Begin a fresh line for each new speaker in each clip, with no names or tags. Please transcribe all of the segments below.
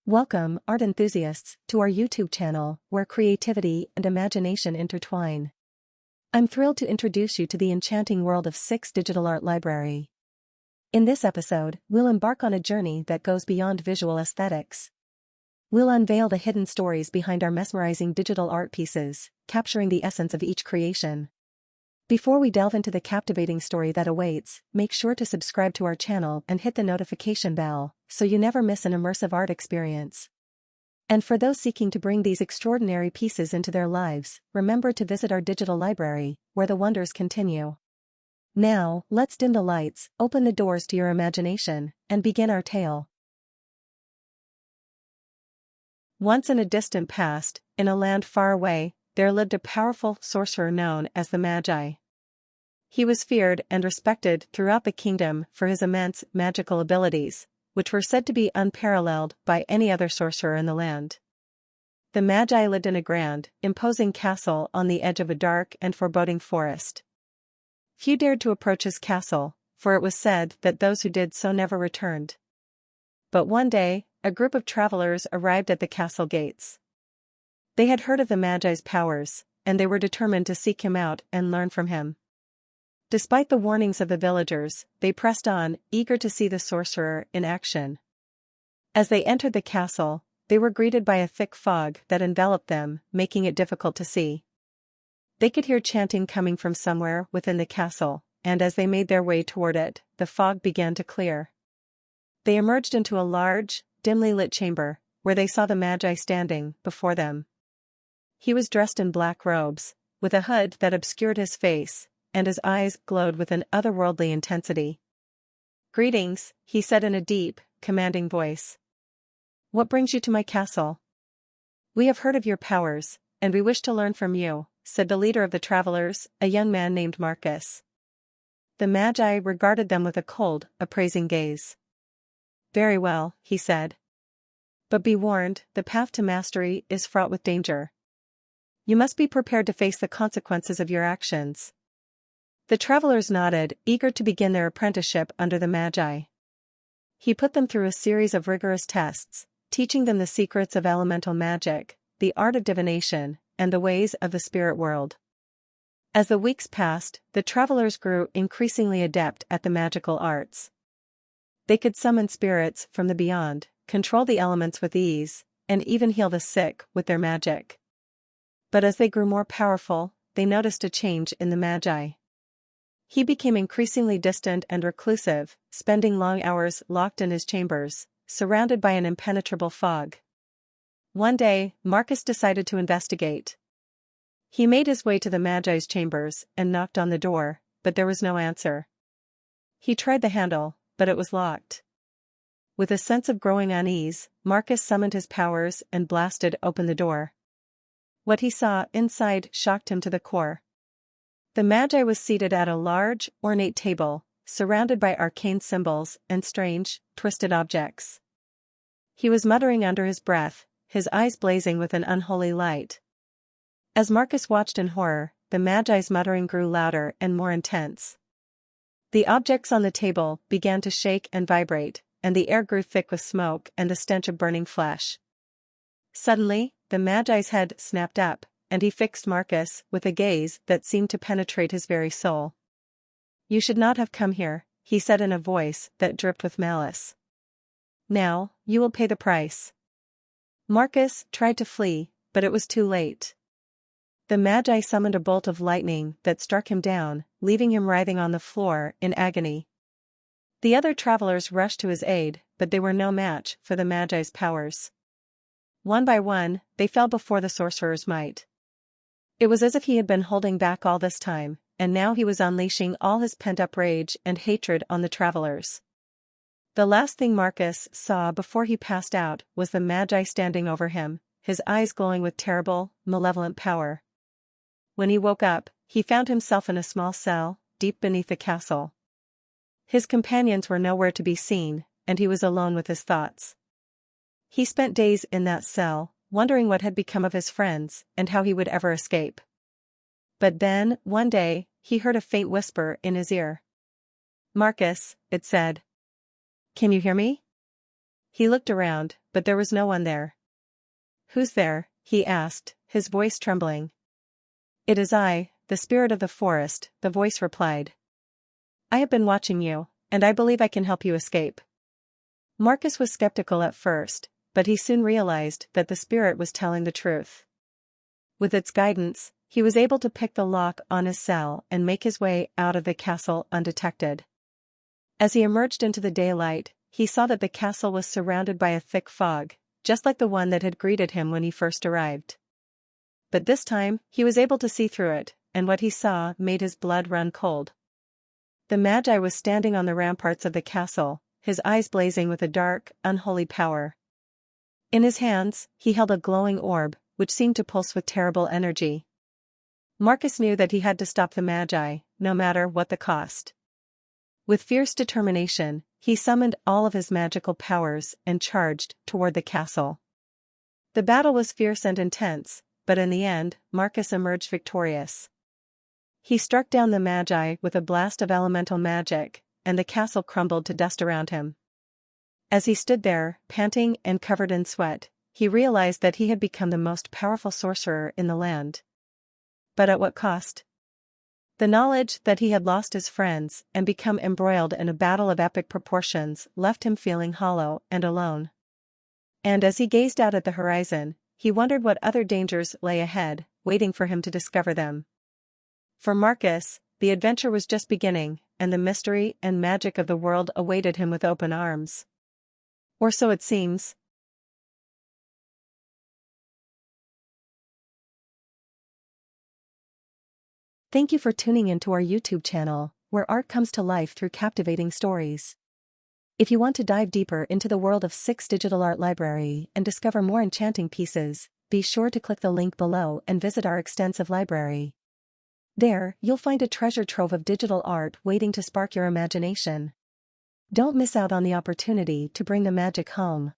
Welcome, art enthusiasts, to our YouTube channel, where creativity and imagination intertwine. I'm thrilled to introduce you to the enchanting world of 6 Digital Art Library. In this episode, we'll embark on a journey that goes beyond visual aesthetics. We'll unveil the hidden stories behind our mesmerizing digital art pieces, capturing the essence of each creation. Before we delve into the captivating story that awaits, make sure to subscribe to our channel and hit the notification bell, so you never miss an immersive art experience. And for those seeking to bring these extraordinary pieces into their lives, remember to visit our digital library, where the wonders continue. Now, let's dim the lights, open the doors to your imagination, and begin our tale. Once in a distant past, in a land far away, there lived a powerful sorcerer known as the Magi. He was feared and respected throughout the kingdom for his immense magical abilities, which were said to be unparalleled by any other sorcerer in the land. The Magi lived in a grand, imposing castle on the edge of a dark and foreboding forest. Few dared to approach his castle, for it was said that those who did so never returned. But one day, a group of travelers arrived at the castle gates. They had heard of the Magi's powers, and they were determined to seek him out and learn from him. Despite the warnings of the villagers, they pressed on, eager to see the sorcerer in action. As they entered the castle, they were greeted by a thick fog that enveloped them, making it difficult to see. They could hear chanting coming from somewhere within the castle, and as they made their way toward it, the fog began to clear. They emerged into a large, dimly lit chamber, where they saw the Magi standing before them. He was dressed in black robes, with a hood that obscured his face, and his eyes glowed with an otherworldly intensity. "Greetings," he said in a deep, commanding voice. "What brings you to my castle?" "We have heard of your powers, and we wish to learn from you," said the leader of the travelers, a young man named Marcus. The Magi regarded them with a cold, appraising gaze. "Very well," he said. "But be warned, the path to mastery is fraught with danger. You must be prepared to face the consequences of your actions." The travelers nodded, eager to begin their apprenticeship under the Magi. He put them through a series of rigorous tests, teaching them the secrets of elemental magic, the art of divination, and the ways of the spirit world. As the weeks passed, the travelers grew increasingly adept at the magical arts. They could summon spirits from the beyond, control the elements with ease, and even heal the sick with their magic. But as they grew more powerful, they noticed a change in the Magi. He became increasingly distant and reclusive, spending long hours locked in his chambers, surrounded by an impenetrable fog. One day, Marcus decided to investigate. He made his way to the Magi's chambers and knocked on the door, but there was no answer. He tried the handle, but it was locked. With a sense of growing unease, Marcus summoned his powers and blasted open the door. What he saw inside shocked him to the core. The Magi was seated at a large, ornate table, surrounded by arcane symbols and strange, twisted objects. He was muttering under his breath, his eyes blazing with an unholy light. As Marcus watched in horror, the Magi's muttering grew louder and more intense. The objects on the table began to shake and vibrate, and the air grew thick with smoke and the stench of burning flesh. Suddenly, the Magi's head snapped up, and he fixed Marcus with a gaze that seemed to penetrate his very soul. "You should not have come here," he said in a voice that dripped with malice. "Now, you will pay the price." Marcus tried to flee, but it was too late. The Magi summoned a bolt of lightning that struck him down, leaving him writhing on the floor in agony. The other travelers rushed to his aid, but they were no match for the Magi's powers. One by one, they fell before the sorcerer's might. It was as if he had been holding back all this time, and now he was unleashing all his pent-up rage and hatred on the travelers. The last thing Marcus saw before he passed out was the Magi standing over him, his eyes glowing with terrible, malevolent power. When he woke up, he found himself in a small cell, deep beneath the castle. His companions were nowhere to be seen, and he was alone with his thoughts. He spent days in that cell, wondering what had become of his friends and how he would ever escape. But then, one day, he heard a faint whisper in his ear. "Marcus," it said. "Can you hear me?" He looked around, but there was no one there. "Who's there?" he asked, his voice trembling. "It is I, the spirit of the forest," the voice replied. "I have been watching you, and I believe I can help you escape." Marcus was skeptical at first, but he soon realized that the spirit was telling the truth. With its guidance, he was able to pick the lock on his cell and make his way out of the castle undetected. As he emerged into the daylight, he saw that the castle was surrounded by a thick fog, just like the one that had greeted him when he first arrived. But this time, he was able to see through it, and what he saw made his blood run cold. The Magi was standing on the ramparts of the castle, his eyes blazing with a dark, unholy power. In his hands, he held a glowing orb, which seemed to pulse with terrible energy. Marcus knew that he had to stop the Magi, no matter what the cost. With fierce determination, he summoned all of his magical powers and charged toward the castle. The battle was fierce and intense, but in the end, Marcus emerged victorious. He struck down the Magi with a blast of elemental magic, and the castle crumbled to dust around him. As he stood there, panting and covered in sweat, he realized that he had become the most powerful sorcerer in the land. But at what cost? The knowledge that he had lost his friends and become embroiled in a battle of epic proportions left him feeling hollow and alone. And as he gazed out at the horizon, he wondered what other dangers lay ahead, waiting for him to discover them. For Marcus, the adventure was just beginning, and the mystery and magic of the world awaited him with open arms. Or so it seems. Thank you for tuning into our YouTube channel, where art comes to life through captivating stories. If you want to dive deeper into the world of Six Digital Art Library and discover more enchanting pieces, be sure to click the link below and visit our extensive library. There, you'll find a treasure trove of digital art waiting to spark your imagination. Don't miss out on the opportunity to bring the magic home.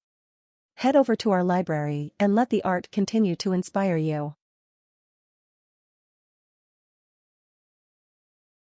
Head over to our library and let the art continue to inspire you.